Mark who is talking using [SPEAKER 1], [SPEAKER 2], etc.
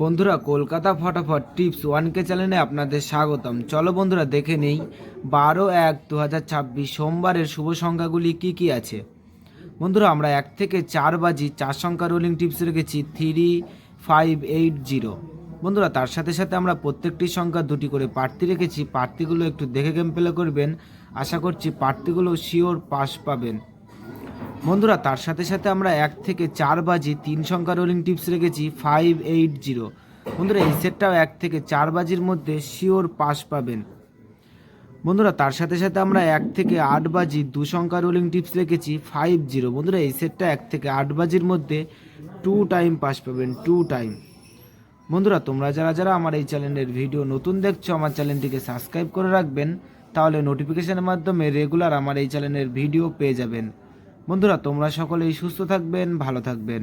[SPEAKER 1] বন্ধুরা, কলকাতা ফটাফট tips 1K চ্যানেলে আপনাদের স্বাগতম। চলো বন্ধুরা, দেখে নেই 12/1/2026 সোমবারের শুভ সংখ্যাগুলি কি কি আছে। বন্ধুরা, আমরা 1 থেকে 4 বাজি 4 সংখ্যা রোলিং টিপস রেখেছি 3580। বন্ধুরা, তার সাথে সাথে আমরা প্রত্যেকটি সংখ্যা দুটি করে প্রার্থী রেখেছি। প্রার্থীগুলো একটু দেখে গেম প্লে করবেন। আশা করছি প্রার্থীগুলো শিওর পাস পাবেন। বন্ধুরা, তার সাথে সাথে আমরা 1 থেকে 4 বাজি 3 সংখ্যা রোলিং টিপস রেখেছি 580। বন্ধুরা, এই সেটটাও 1 থেকে 4 বাজির মধ্যে শিওর পাস পাবেন। বন্ধুরা, তার সাথে সাথে আমরা 1 থেকে 8 বাজি 2 সংখ্যা রোলিং টিপস রেখেছি 50। বন্ধুরা, এই সেটটা 1 থেকে 8 বাজির মধ্যে 2 টাইম পাস পাবেন, 2 টাইম। বন্ধুরা, তোমরা যারা যারা আমার এই চ্যানেলের ভিডিও নতুন দেখছো, আমার চ্যানেলটিকে সাবস্ক্রাইব করে রাখবেন, তাহলে নোটিফিকেশনের মাধ্যমে রেগুলার আমার এই চ্যানেলের ভিডিও পেয়ে যাবেন। বন্ধুরা, তোমরা সকলেই সুস্থ থাকবেন, ভালো থাকবেন।